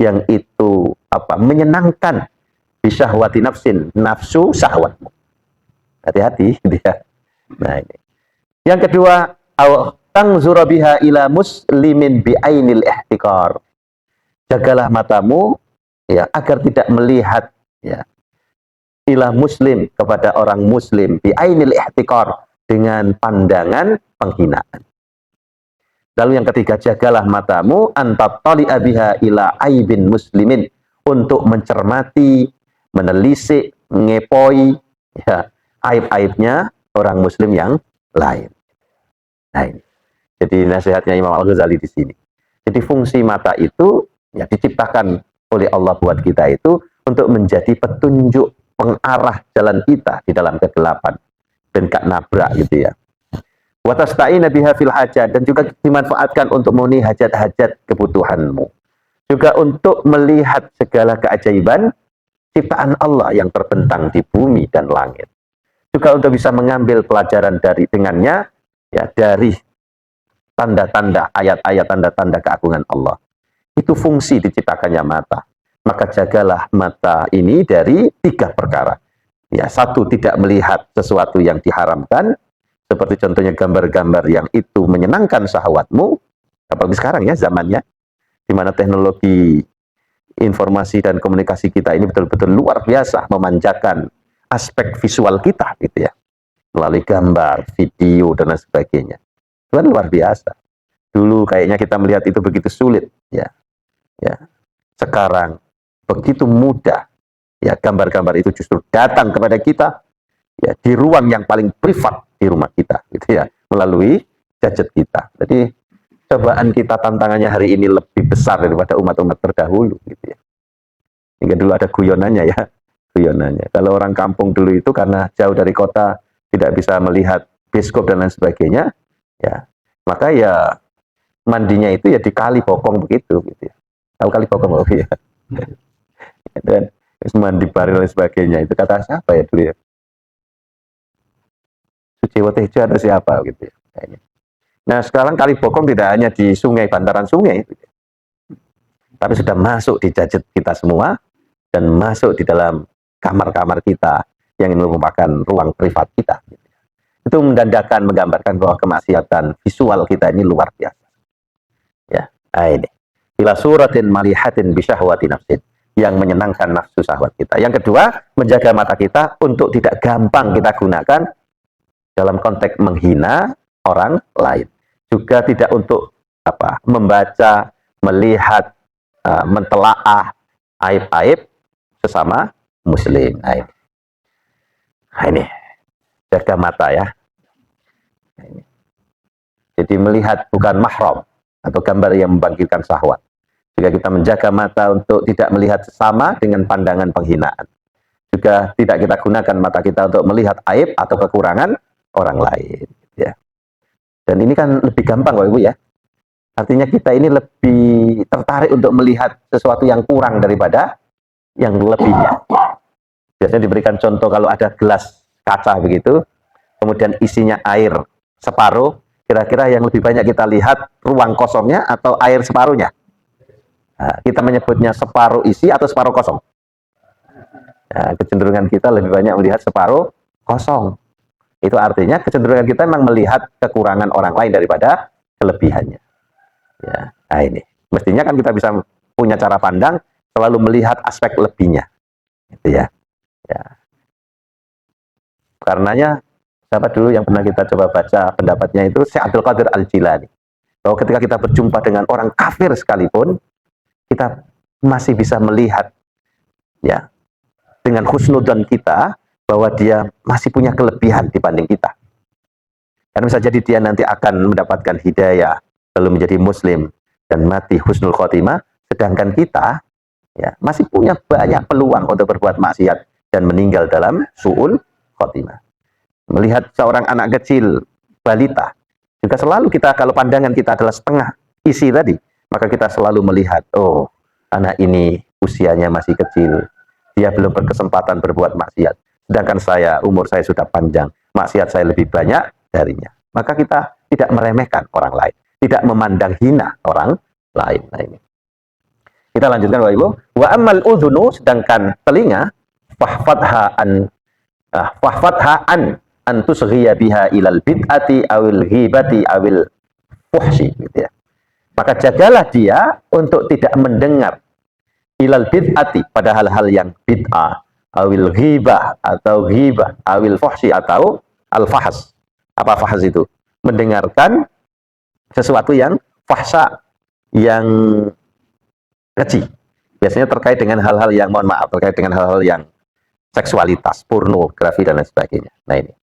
yang itu menyenangkan, bisyahwati nafsin, nafsu syahwatmu. Hati-hati dia. Nah ini. Yang kedua, tangzura biha ila muslimin bi'ainil ihtikar. Jagalah matamu ya agar tidak melihat ya ila muslim, kepada orang muslim, bi'ainil ihtikar, dengan pandangan penghinaan. Lalu yang ketiga, jagalah matamu antattali'a biha ila aibin muslimin, untuk mencermati, menelisik, ngepoi ya aib-aibnya orang muslim yang lain. Nah ini. Jadi nasihatnya Imam Al-Ghazali di sini. Jadi fungsi mata itu ya diciptakan oleh Allah buat kita itu untuk menjadi petunjuk, pengarah jalan kita di dalam kegelapan, dan gak nabrak gitu ya. Wa tasta'ina biha fil hajat, dan juga dimanfaatkan untuk memenuhi hajat-hajat kebutuhanmu. Juga untuk melihat segala keajaiban ciptaan Allah yang terbentang di bumi dan langit. Juga untuk bisa mengambil pelajaran dengannya ya, dari tanda-tanda, ayat-ayat, tanda-tanda keagungan Allah. Itu fungsi diciptakannya mata. Maka jagalah mata ini dari 3 perkara. Ya, 1, tidak melihat sesuatu yang diharamkan, seperti contohnya gambar-gambar yang itu menyenangkan syahwatmu. Apalagi sekarang ya zamannya, di mana teknologi informasi dan komunikasi kita ini betul-betul luar biasa memanjakan aspek visual kita gitu ya, melalui gambar, video, dan lain sebagainya. Itu kan luar biasa. Dulu kayaknya kita melihat itu begitu sulit, ya. Sekarang begitu mudah, ya, gambar-gambar itu justru datang kepada kita, ya, di ruang yang paling privat di rumah kita, gitu ya, melalui gadget kita. Jadi cobaan kita, tantangannya hari ini lebih besar daripada umat-umat terdahulu, gitu ya. Hingga dulu ada guyonannya, ya, guyonannya. Kalau orang kampung dulu itu karena jauh dari kota, tidak bisa melihat bioskop dan lain sebagainya, ya, maka ya mandinya itu ya di kali bokong begitu, gitu ya. Tahu kali bokong nggak, ya? Dan mandi bareng dan sebagainya, itu kata siapa ya dulu ya? Suciwo Tejo atau siapa gitu ya. Nah, sekarang kali bokong tidak hanya di sungai, bantaran sungai, gitu ya, tapi sudah masuk di gadget kita semua dan masuk di dalam kamar-kamar kita yang merupakan ruang privat kita. Gitu ya. Itu mendandakan, menggambarkan bahwa kemaksiatan visual kita ini luar biasa. Ya, ini. Bila suratin malihatin bisyahwati nafsin, yang menyenangkan nafsu syahwat kita. Yang kedua, menjaga mata kita untuk tidak gampang kita gunakan dalam konteks menghina orang lain. Juga tidak untuk membaca, melihat, mentelaah aib-aib sesama muslim. Nah, ini jaga mata, ya. Nah, ini. Jadi melihat bukan mahram atau gambar yang membangkitkan syahwat. Juga kita menjaga mata untuk tidak melihat sesama dengan pandangan penghinaan. Juga tidak kita gunakan mata kita untuk melihat aib atau kekurangan orang lain, ya. Dan ini kan lebih gampang, Bapak Ibu, ya. Artinya kita ini lebih tertarik untuk melihat sesuatu yang kurang daripada yang lebihnya. Biasanya diberikan contoh kalau ada gelas kaca begitu, kemudian isinya air separuh, kira-kira yang lebih banyak kita lihat ruang kosongnya atau air separuhnya? Nah, kita menyebutnya separuh isi atau separuh kosong. Nah, kecenderungan kita lebih banyak melihat separuh kosong. Itu artinya kecenderungan kita memang melihat kekurangan orang lain daripada kelebihannya. Ya, nah ini. Mestinya kan kita bisa punya cara pandang selalu melihat aspek lebihnya. Gitu ya. Karenanya, siapa dulu yang pernah kita coba baca pendapatnya itu, Syekh Abdul Qadir Al-Jilani. Bahwa ketika kita berjumpa dengan orang kafir sekalipun, kita masih bisa melihat, ya, dengan husnudzon kita bahwa dia masih punya kelebihan dibanding kita. Karena bisa jadi dia nanti akan mendapatkan hidayah, lalu menjadi muslim dan mati husnul khotimah, sedangkan kita, ya, masih punya banyak peluang untuk berbuat maksiat dan meninggal dalam su'ul khotimah. Melihat seorang anak kecil, balita, juga selalu kita, kalau pandangan kita adalah setengah isi tadi, maka kita selalu melihat, oh, anak ini usianya masih kecil, dia belum berkesempatan berbuat maksiat, sedangkan saya, umur saya sudah panjang, maksiat saya lebih banyak darinya. Maka kita tidak meremehkan orang lain, tidak memandang hina orang lain. Nah, ini. Kita lanjutkan, Bapak Ibu. Wa ammal udhunu, sedangkan telinga, fahfadha an tusghiya biha ilal bid'ati awil ghibati awil fuhsi, gitu ya. Maka jagalah dia untuk tidak mendengar ilal bid'ati, pada hal-hal yang bid'ah, awil ghibah atau ghibah, awil fuhsi atau al-fahas. Apa fahas itu? Mendengarkan sesuatu yang fahsa, yang keji. Biasanya terkait dengan hal-hal yang, mohon maaf, terkait dengan hal-hal yang seksualitas, pornografi dan lain sebagainya. Nah, ini.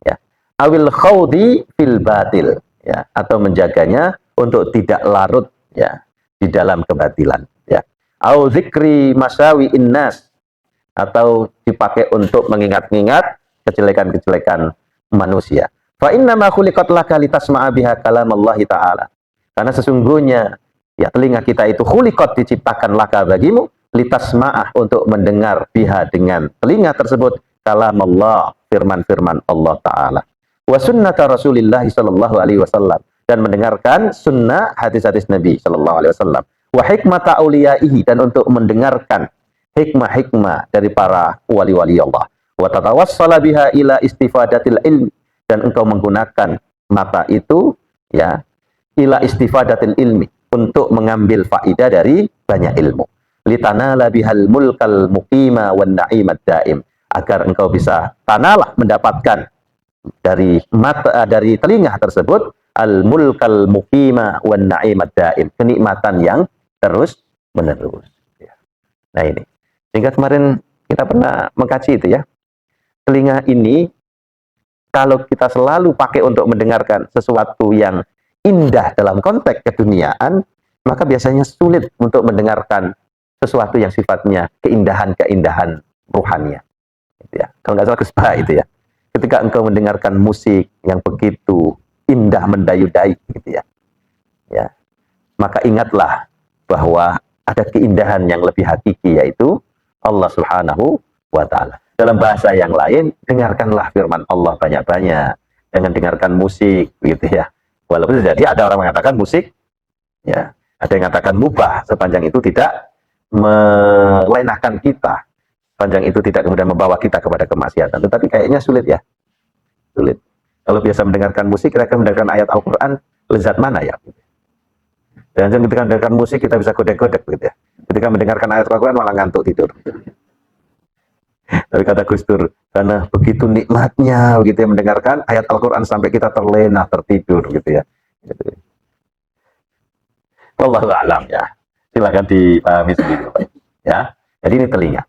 Ya. Awil khawdi fil batil, ya, atau menjaganya untuk tidak larut, ya, di dalam kebatilan, ya. Au zikri masawi innas, atau dipakai untuk mengingat-ingat kejelekan-kejelekan manusia. Fa inna ma khuliqat laka litasma'a biha kalamallahi ta'ala. Karena sesungguhnya, ya, telinga kita itu khuliqat, diciptakan laka bagimu, litasma'ah, untuk mendengar biha, dengan telinga tersebut, kalamallah, firman-firman Allah Ta'ala. Wa sunnata Rasulillah sallallahu alaihi wasallam, dan mendengarkan sunnah hadis-hadis Nabi sallallahu alaihi wasallam. Wa hikmata auliyaihi, dan untuk mendengarkan hikmah-hikmah dari para wali-wali Allah. Wa tatawassala biha ila istifadatil ilmi, dan engkau menggunakan mata itu, ya, ila istifadatil ilmi, untuk mengambil faidah dari banyak ilmu. Litanala bihal mulkal muqima wan na'imat daim, agar engkau bisa tanalah, mendapatkan dari mata, dari telinga tersebut, al-mulkal muqima wan na'imat daim, kenikmatan yang terus menerus. Nah ini, sehingga kemarin kita pernah mengkaji itu ya, telinga ini kalau kita selalu pakai untuk mendengarkan sesuatu yang indah dalam konteks keduniaan, maka biasanya sulit untuk mendengarkan sesuatu yang sifatnya keindahan-keindahan ruhania. Gitu ya. Kalau nggak salah Gus Bah itu ya, ketika engkau mendengarkan musik yang begitu indah mendayu-dayu gitu ya, maka ingatlah bahwa ada keindahan yang lebih hakiki, yaitu Allah Subhanahu wa Ta'ala. Dalam bahasa yang lain, dengarkanlah firman Allah banyak-banyak, jangan dengarkan musik gitu ya. Walaupun jadi ada orang mengatakan musik ya, ada yang mengatakan mubah sepanjang itu tidak melenakan kita, sepanjang itu tidak kemudian membawa kita kepada kemaksiatan. Tetapi kayaknya sulit ya, sulit. Kalau biasa mendengarkan musik, kira-kira mendengarkan ayat Al-Quran, lezat mana ya? Dan ketika mendengarkan musik kita bisa godek-godek gitu ya. Ketika mendengarkan ayat Al-Quran malah ngantuk tidur. Tapi kata Gus Dur, karena begitu nikmatnya begitu ya mendengarkan ayat Al-Quran sampai kita terlena, tertidur gitu ya. Wallahu a'lam ya. Silakan dipahami sendiri ya. Jadi ini telinga.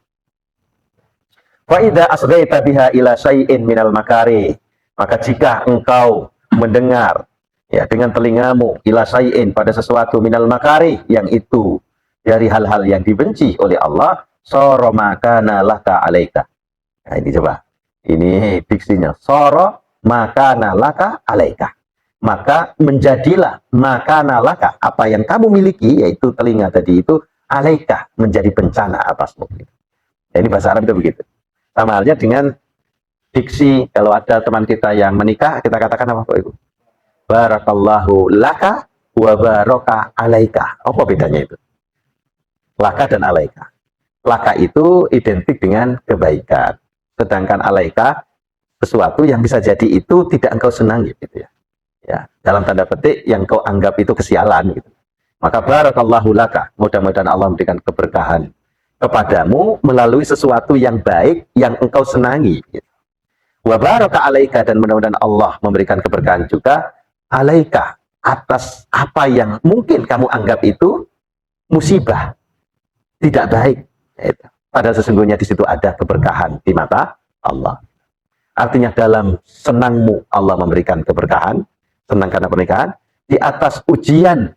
Fa idza asghaita biha ila syai'in minal makari, maka jika engkau mendengar ya dengan telingamu ila syai'in pada sesuatu minal makari, yang itu dari hal-hal yang dibenci oleh Allah, sara makana laka alaika. Nah ini coba, ini diksinya, sara makana laka alaika, maka menjadilah makana laka, apa yang kamu miliki yaitu telinga tadi itu, alaika, menjadi bencana atasmu. Nah, ini bahasa Arab itu begitu. Sama halnya dengan diksi, kalau ada teman kita yang menikah, kita katakan apa Pak Ibu? Barakallahu laka wa baraka alaika. Apa bedanya itu? Laka dan alaika. Laka itu identik dengan kebaikan. Sedangkan alaika sesuatu yang bisa jadi itu tidak engkau senangi gitu ya. Ya, dalam tanda petik yang kau anggap itu kesialan gitu. Maka barakallahu laka, mudah-mudahan Allah memberikan keberkahan kepadamu melalui sesuatu yang baik yang engkau senangi gitu. Wa baraka alaika, dan mudah-mudahan Allah memberikan keberkahan juga alaika atas apa yang mungkin kamu anggap itu musibah, tidak baik. Padahal sesungguhnya di situ ada keberkahan di mata Allah. Artinya dalam senangmu Allah memberikan keberkahan, senang karena pernikahan, di atas ujian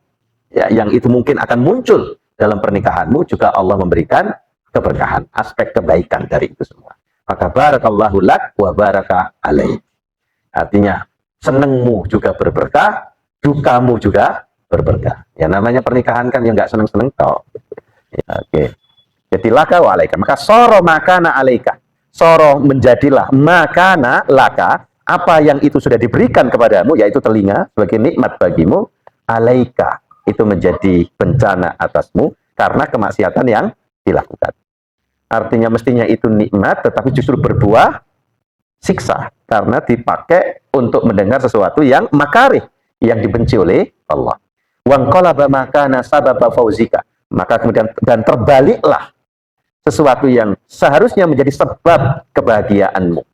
ya, yang itu mungkin akan muncul dalam pernikahanmu juga Allah memberikan keberkahan, aspek kebaikan dari itu semua. Maka barakallahu lak wa baraka alaik. Artinya senengmu juga berberkah, dukamu juga berberkah. Ya namanya pernikahan kan yang nggak seneng-seneng toh. Ya, oke. Jadi laka wa alaika. Maka soro makana alaika. Soro menjadilah makana laka, apa yang itu sudah diberikan kepadamu, yaitu telinga sebagai nikmat bagimu, alaika, itu menjadi bencana atasmu karena kemaksiatan yang dilakukan. Artinya mestinya itu nikmat, tetapi justru berbuah siksa karena dipakai untuk mendengar sesuatu yang makarih, yang dibenci oleh Allah. Wangqalaba makana sababa fauzika, maka kemudian dan terbaliklah sesuatu yang seharusnya menjadi sebab kebahagiaanmu,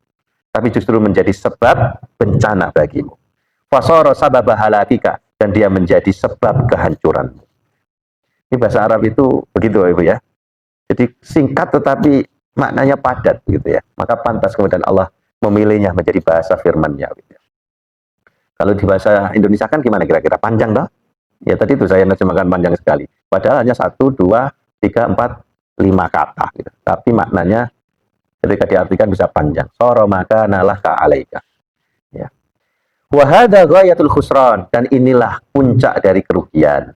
tapi justru menjadi sebab bencana bagimu. Fasara sababa halakika, dan dia menjadi sebab kehancuranmu. Ini bahasa Arab itu begitu Ibu ya. Jadi singkat tetapi maknanya padat gitu ya. Maka pantas kemudian Allah memilihnya menjadi bahasa firman-Nya gitu ya. Kalau di bahasa Indonesia kan gimana kira-kira? Panjang toh? Ya tadi itu saya nerjemahkan panjang sekali. Padahal hanya 1, 2, 3, 4, 5 kata gitu. Tapi maknanya ketika diartikan bisa panjang. Soro maka nalah ka alaika. Ya. Wa hadza ghayatul khusran, dan inilah puncak dari kerugian.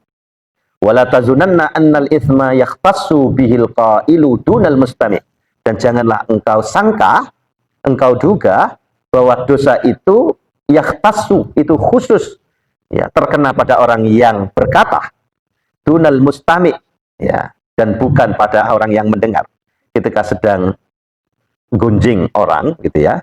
Wala tazunanna annal itsma yahtassu bihil qailu dunal mustami', dan janganlah engkau sangka, engkau duga bahwa dosa itu yahtassu, itu khusus ya, terkena pada orang yang berkata, dunal mustami' ya, dan bukan pada orang yang mendengar. Ketika sedang gunjing orang gitu ya,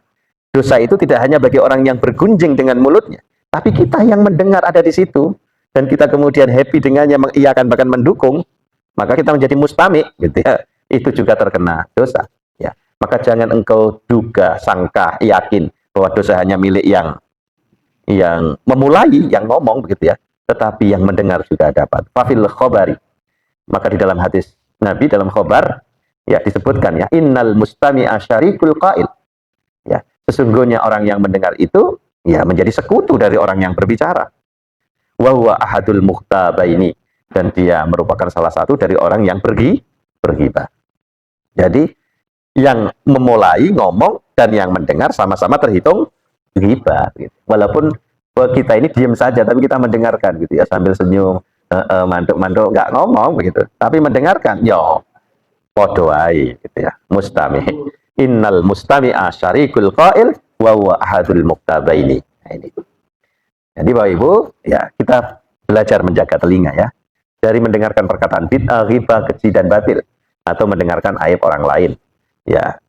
dosa itu tidak hanya bagi orang yang bergunjing dengan mulutnya, tapi kita yang mendengar ada di situ, dan kita kemudian happy dengannya, mengiyakan bahkan mendukung, maka kita menjadi mustami gitu ya, itu juga terkena dosa ya. Maka jangan engkau duga, sangka, yakin bahwa dosa hanya milik yang yang memulai, yang ngomong begitu ya, tetapi yang mendengar juga dapat. Fafil khobari, maka di dalam hadis Nabi dalam khobar ya disebutkan ya, innal mustami'a syarikul qail. Ya, sesungguhnya orang yang mendengar itu ya menjadi sekutu dari orang yang berbicara. Wa huwa ahadul mukhtabaini, dan dia merupakan salah satu dari orang yang berghibah. Jadi yang memulai ngomong dan yang mendengar sama-sama terhitung ghibah gitu. Walaupun kita ini diam saja tapi kita mendengarkan gitu ya, sambil senyum, manduk-manduk, nggak ngomong begitu, tapi mendengarkan, yo podo ae gitu ya. Mustami, innal mustami'a syarikul qail wa huwa ahadul muqtabaini. Nah, ini. Jadi Bapak Ibu, ya kita belajar menjaga telinga ya, dari mendengarkan perkataan bid'ah, ghibah, keji dan batil, atau mendengarkan aib orang lain ya,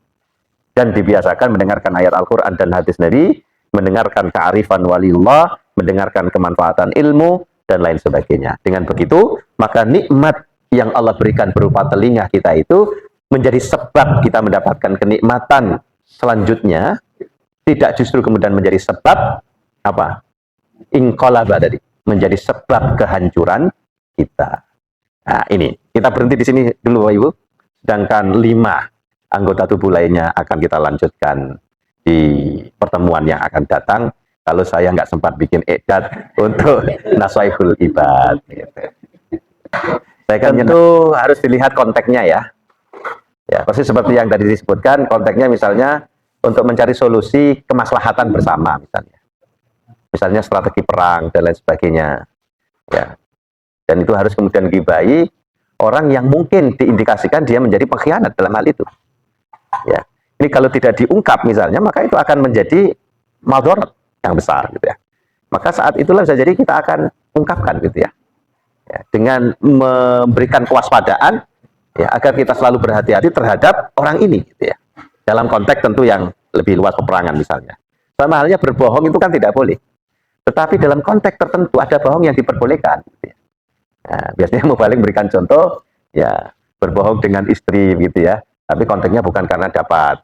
dan dibiasakan mendengarkan ayat Al-Quran dan hadis Nabi, mendengarkan kearifan waliullah, mendengarkan kemanfaatan ilmu, dan lain sebagainya. Dengan begitu, maka nikmat yang Allah berikan berupa telinga kita itu menjadi sebab kita mendapatkan kenikmatan selanjutnya, tidak justru kemudian menjadi sebab apa? Inqalaba tadi, menjadi sebab kehancuran kita. Nah, ini kita berhenti di sini dulu Bapak Ibu. Sedangkan 5 anggota tubuh lainnya akan kita lanjutkan di pertemuan yang akan datang, kalau saya nggak sempat bikin edat untuk Nasaihul Ibad gitu. Saya kan tentu harus dilihat konteksnya ya. Ya, persis seperti yang tadi disebutkan, konteksnya misalnya untuk mencari solusi kemaslahatan bersama misalnya strategi perang dan lain sebagainya ya. Dan itu harus kemudian gibahi orang yang mungkin diindikasikan dia menjadi pengkhianat dalam hal itu ya. Ini kalau tidak diungkap misalnya, maka itu akan menjadi madharat yang besar gitu ya. Maka saat itulah bisa jadi kita akan ungkapkan gitu ya, dengan memberikan kewaspadaan ya, agar kita selalu berhati-hati terhadap orang ini gitu ya, dalam konteks tentu yang lebih luas peperangan misalnya. Sama halnya berbohong itu kan tidak boleh, tetapi dalam konteks tertentu ada bohong yang diperbolehkan gitu ya. Nah, biasanya Mubalik berikan contoh ya, berbohong dengan istri gitu ya, tapi konteksnya bukan karena dapat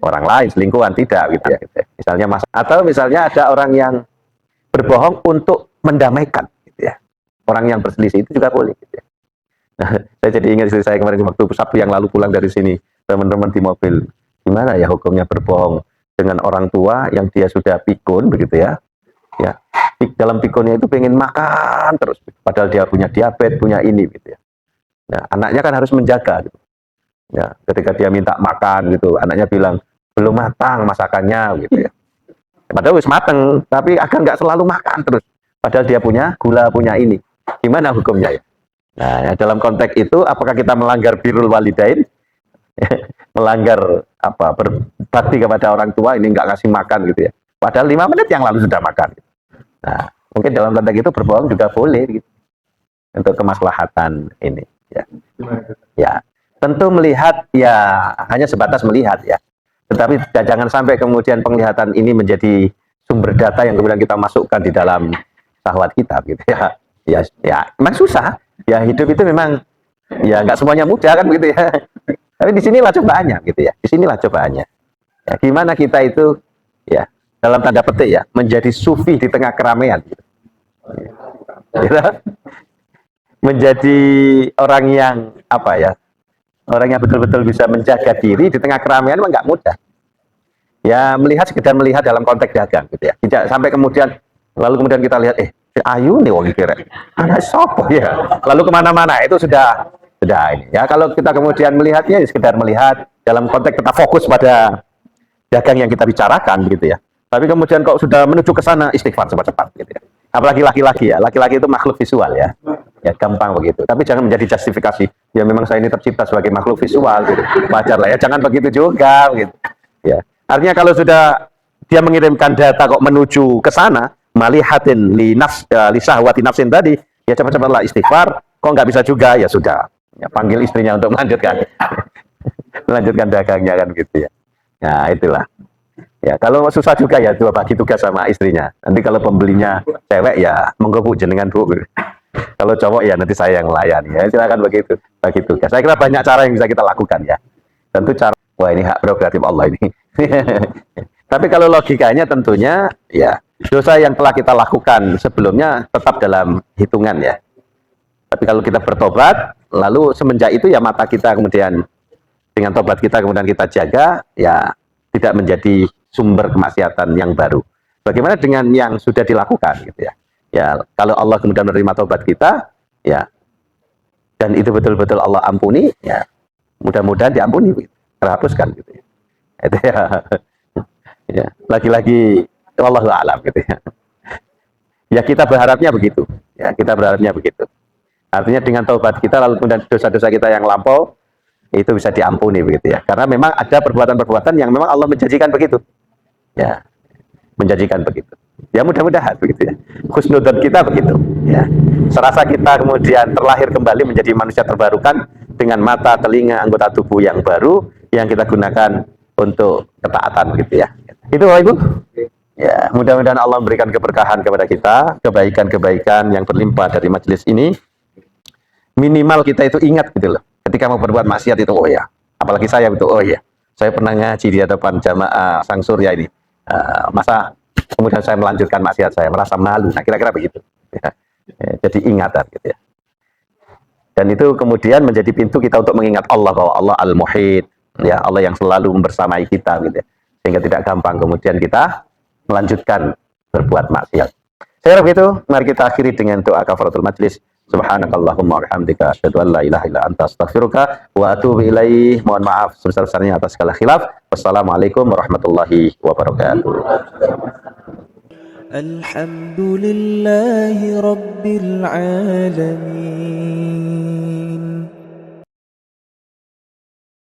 orang lain, selingkuhan, tidak gitu ya, gitu ya. Misalnya atau misalnya ada orang yang berbohong untuk mendamaikan gitu ya, orang yang berselisih, itu juga boleh gitu ya. Nah, saya jadi ingat istri saya kemarin waktu Sabtu yang lalu pulang dari sini, teman-teman di mobil, gimana ya hukumnya berbohong dengan orang tua yang dia sudah pikun begitu ya. Ya, dalam pikunnya itu pengen makan terus, padahal dia punya diabetes, punya ini gitu ya. Nah, anaknya kan harus menjaga gitu. Ya, ketika dia minta makan gitu, anaknya bilang belum matang masakannya gitu ya. Padahal wis mateng, tapi akan nggak selalu makan terus, padahal dia punya gula, punya ini. Gimana hukumnya ya? Nah, ya, dalam konteks itu apakah kita melanggar birrul walidain? Melanggar apa? Berbakti kepada orang tua, ini nggak ngasih makan gitu ya. Padahal 5 menit yang lalu sudah makan. Nah, mungkin dalam konteks itu berbohong juga boleh gitu, untuk kemaslahatan ini ya. Ya, tentu melihat ya hanya sebatas melihat ya, tetapi jangan sampai kemudian penglihatan ini menjadi sumber data yang kemudian kita masukkan di dalam syahwat kita gitu ya. Ya memang susah ya, hidup itu memang ya nggak semuanya mudah kan begitu ya. Tapi disinilah cobaannya gitu ya, disinilah cobaannya ya, gimana kita itu ya, dalam tanda petik ya, menjadi sufi di tengah keramaian gitu. Menjadi orang yang apa ya, orang yang betul-betul bisa menjaga diri di tengah keramaian memang nggak mudah ya. Melihat, sekedar melihat dalam konteks dagang gitu ya, tidak sampai kemudian lalu kemudian kita lihat si Ayu nih wong kira anak sopo ya, lalu kemana-mana, itu sudah ini ya. Kalau kita kemudian melihatnya ya, sekedar melihat dalam konteks kita fokus pada dagang yang kita bicarakan gitu ya. Tapi kemudian kok sudah menuju ke sana, istighfar cepat-cepat gitu ya. Apalagi laki-laki ya, laki-laki itu makhluk visual ya. Ya gampang begitu. Tapi jangan menjadi justifikasi. Ya memang saya ini tercipta sebagai makhluk visual gitu. Wajar lah ya, jangan begitu juga gitu. Ya. Artinya kalau sudah dia mengirimkan data kok menuju ke sana, malihatin li sahwati nafsin tadi, ya cepat-cepatlah istighfar. Kok nggak bisa juga, ya sudah. Ya, panggil istrinya untuk melanjutkan. Melanjutkan dagangnya kan gitu ya. Nah, itulah. Ya, kalau susah juga ya dua bagi tugas sama istrinya. Nanti kalau pembelinya cewek ya monggo Bu jenengan Bu. Kalau cowok ya nanti saya yang melayani ya. Silakan begitu, bagi tugas. Saya kira banyak cara yang bisa kita lakukan ya. Tentu cara, wah ini hak prerogatif Allah ini. Tapi kalau logikanya tentunya ya dosa yang telah kita lakukan sebelumnya tetap dalam hitungan ya. Tapi kalau kita bertobat, lalu semenjak itu ya mata kita kemudian dengan tobat kita kemudian kita jaga, ya tidak menjadi sumber kemaksiatan yang baru. Bagaimana dengan yang sudah dilakukan gitu ya? Ya kalau Allah kemudian menerima tobat kita, ya dan itu betul-betul Allah ampuni, ya mudah-mudahan diampuni, terhapuskan gitu ya. Itu ya. Ya, lagi-lagi wallahu a'lam gitu ya. Ya kita berharapnya begitu. Ya, kita berharapnya begitu. Artinya dengan taubat kita lalu kemudian dosa-dosa kita yang lampau itu bisa diampuni begitu ya. Karena memang ada perbuatan-perbuatan yang memang Allah menjanjikan begitu. Ya, menjanjikan begitu. Ya mudah-mudahan begitu ya. Husnudzon kita begitu. Ya. Serasa kita kemudian terlahir kembali menjadi manusia terbarukan dengan mata, telinga, anggota tubuh yang baru yang kita gunakan untuk ketaatan begitu ya. Itu Bapak Ibu. Ya, mudah-mudahan Allah memberikan keberkahan kepada kita, kebaikan-kebaikan yang berlimpah dari majelis ini. Minimal kita itu ingat gitu loh. Ketika mau berbuat maksiat itu, oh ya, apalagi saya itu, oh ya, saya pernah ngaji di hadapan jamaah Sang Surya ini. Masa kemudian saya melanjutkan maksiat saya, merasa malu. Nah, kira-kira begitu. Ya. Jadi ingatan gitu ya. Dan itu kemudian menjadi pintu kita untuk mengingat Allah bahwa Allah Al-Muhit, ya Allah yang selalu membersamai kita gitu ya. Sehingga tidak gampang kemudian kita melanjutkan berbuat maksiat. Saya harap itu, mari kita akhiri dengan doa kafaratul majlis. Subhanakallahumma wa bihamdika asyhadu an la ilaha illa anta astaghfiruka wa atubu ilaih. Mohon maaf sebesar-besarnya atas segala khilaf. Wassalamualaikum warahmatullahi wabarakatuh. Alhamdulillahi rabbil alamin.